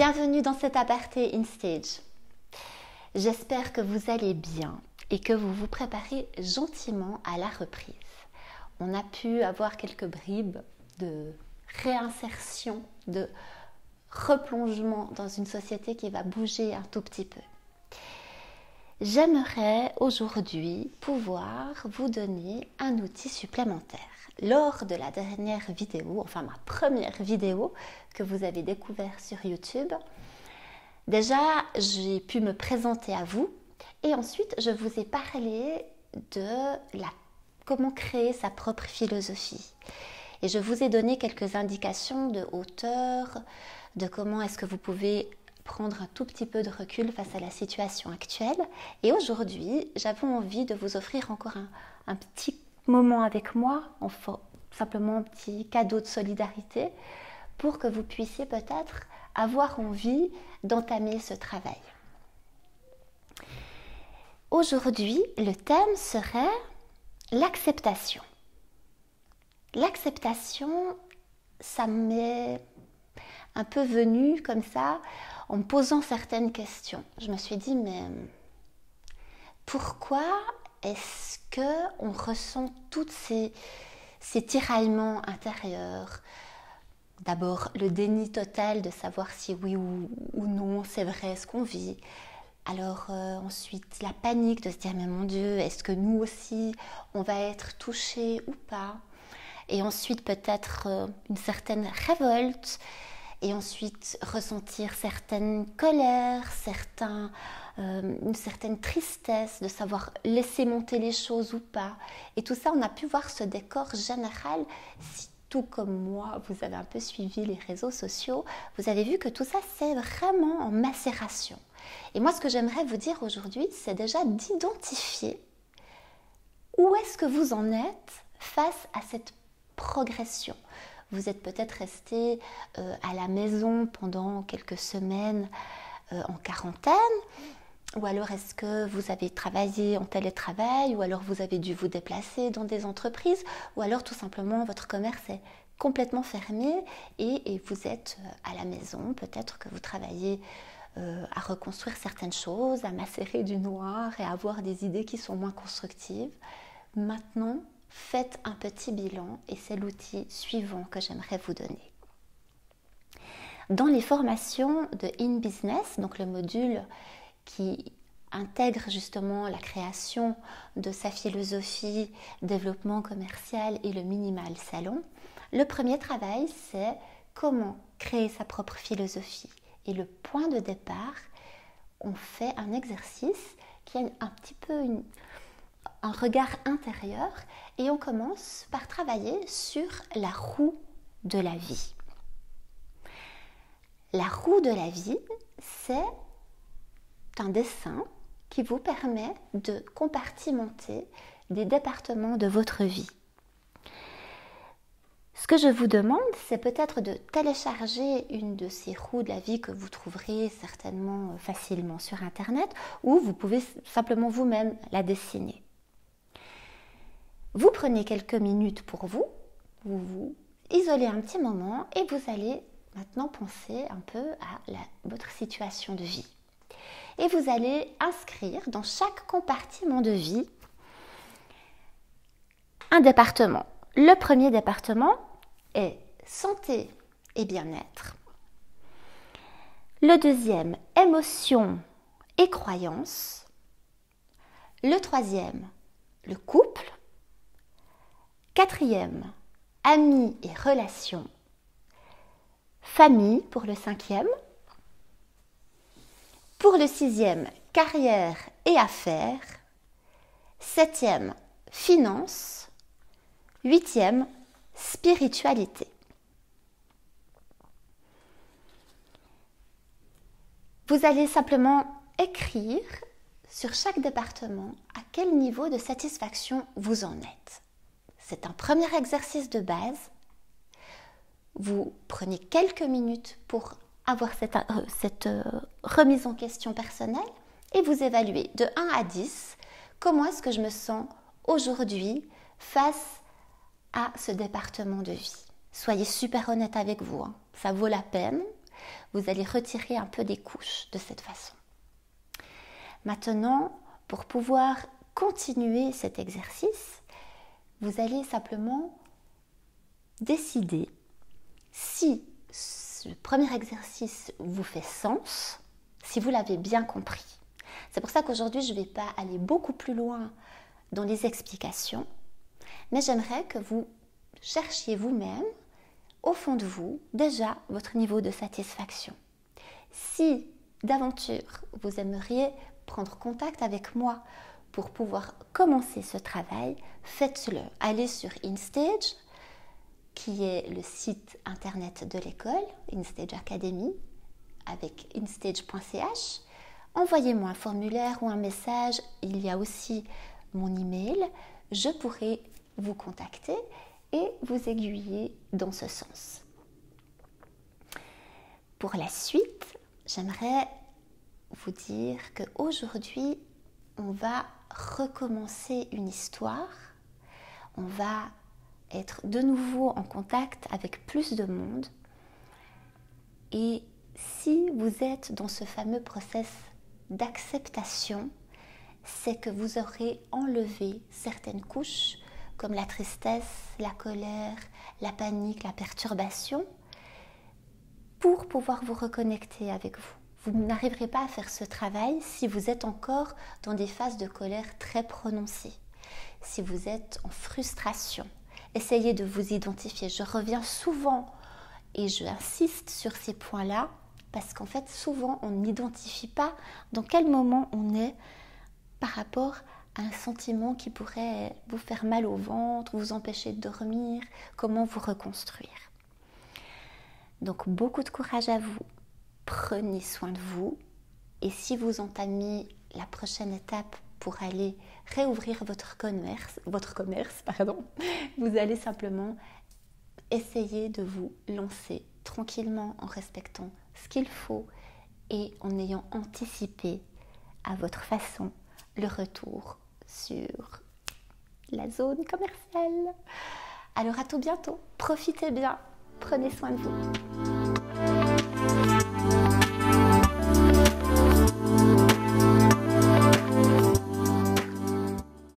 Bienvenue dans cet aparté InStage. J'espère que vous allez bien et que vous vous préparez gentiment à la reprise. On a pu avoir quelques bribes de réinsertion, de replongement dans une société qui va bouger un tout petit peu. J'aimerais aujourd'hui pouvoir vous donner un outil supplémentaire. Lors de la dernière vidéo, enfin ma première vidéo que vous avez découvert sur YouTube, déjà j'ai pu me présenter à vous et ensuite je vous ai parlé de comment créer sa propre philosophie. Et je vous ai donné quelques indications de hauteur, de comment est-ce que vous pouvez prendre un tout petit peu de recul face à la situation actuelle. Et aujourd'hui, j'avais envie de vous offrir encore un petit moment avec moi, enfin, simplement un petit cadeau de solidarité, pour que vous puissiez peut-être avoir envie d'entamer ce travail. Aujourd'hui, le thème serait l'acceptation. L'acceptation, ça m'est un peu venu comme ça, en me posant certaines questions. Je me suis dit, mais pourquoi est-ce qu'on ressent tous ces tiraillements intérieurs? D'abord, le déni total de savoir si oui ou non c'est vrai ce qu'on vit. Alors ensuite, la panique de se dire, mais mon Dieu, est-ce que nous aussi, on va être touchés ou pas? Et ensuite, peut-être une certaine révolte. Et ensuite ressentir certaines colères, une certaine tristesse de savoir laisser monter les choses ou pas. Et tout ça, on a pu voir ce décor général. Si tout comme moi, vous avez un peu suivi les réseaux sociaux, vous avez vu que tout ça, c'est vraiment en macération. Et moi, ce que j'aimerais vous dire aujourd'hui, c'est déjà d'identifier où est-ce que vous en êtes face à cette progression. Vous êtes peut-être resté à la maison pendant quelques semaines en quarantaine, ou alors est-ce que vous avez travaillé en télétravail, ou alors vous avez dû vous déplacer dans des entreprises, ou alors tout simplement votre commerce est complètement fermé et vous êtes à la maison, peut-être que vous travaillez à reconstruire certaines choses, à macérer du noir et à avoir des idées qui sont moins constructives. Maintenant, faites un petit bilan et c'est l'outil suivant que j'aimerais vous donner. Dans les formations de InBusiness, donc le module qui intègre justement la création de sa philosophie, développement commercial et le minimal salon, le premier travail c'est comment créer sa propre philosophie. Et le point de départ, on fait un exercice qui a un petit peu un regard intérieur et on commence par travailler sur la roue de la vie. La roue de la vie, c'est un dessin qui vous permet de compartimenter des départements de votre vie. Ce que je vous demande, c'est peut-être de télécharger une de ces roues de la vie que vous trouverez certainement facilement sur Internet ou vous pouvez simplement vous-même la dessiner. Vous prenez quelques minutes pour vous vous isolez un petit moment et vous allez maintenant penser un peu à votre situation de vie. Et vous allez inscrire dans chaque compartiment de vie un département. Le premier département est santé et bien-être. Le deuxième, émotions et croyances. Le troisième, le couple. Quatrième, amis et relations. Famille pour le cinquième. Pour le sixième, carrière et affaires. Septième, finances. Huitième, spiritualité. Vous allez simplement écrire sur chaque département à quel niveau de satisfaction vous en êtes. C'est un premier exercice de base. Vous prenez quelques minutes pour avoir cette remise en question personnelle et vous évaluez de 1 à 10 comment est-ce que je me sens aujourd'hui face à ce département de vie. Soyez super honnête avec vous, hein. Ça vaut la peine. Vous allez retirer un peu des couches de cette façon. Maintenant, pour pouvoir continuer cet exercice, vous allez simplement décider si ce premier exercice vous fait sens, si vous l'avez bien compris. C'est pour ça qu'aujourd'hui, je ne vais pas aller beaucoup plus loin dans les explications, mais j'aimerais que vous cherchiez vous-même, au fond de vous, déjà votre niveau de satisfaction. Si d'aventure, vous aimeriez prendre contact avec moi pour pouvoir commencer ce travail, faites-le. Allez sur InStage, qui est le site internet de l'école, InStage Academy, avec instage.ch. Envoyez-moi un formulaire ou un message, il y a aussi mon email. Je pourrai vous contacter et vous aiguiller dans ce sens. Pour la suite, j'aimerais vous dire qu'aujourd'hui, on va recommencer une histoire. On va être de nouveau en contact avec plus de monde. Et si vous êtes dans ce fameux process d'acceptation, c'est que vous aurez enlevé certaines couches comme la tristesse, la colère, la panique, la perturbation, pour pouvoir vous reconnecter avec vous. Vous n'arriverez pas à faire ce travail si vous êtes encore dans des phases de colère très prononcées, si vous êtes en frustration. Essayez de vous identifier. Je reviens souvent et j'insiste sur ces points-là parce qu'en fait, souvent, on n'identifie pas dans quel moment on est par rapport à un sentiment qui pourrait vous faire mal au ventre, vous empêcher de dormir, comment vous reconstruire. Donc, beaucoup de courage à vous. Prenez soin de vous. Et si vous entamez la prochaine étape pour aller réouvrir votre commerce, vous allez simplement essayer de vous lancer tranquillement en respectant ce qu'il faut et en ayant anticipé à votre façon le retour sur la zone commerciale. Alors à tout bientôt, profitez bien, prenez soin de vous.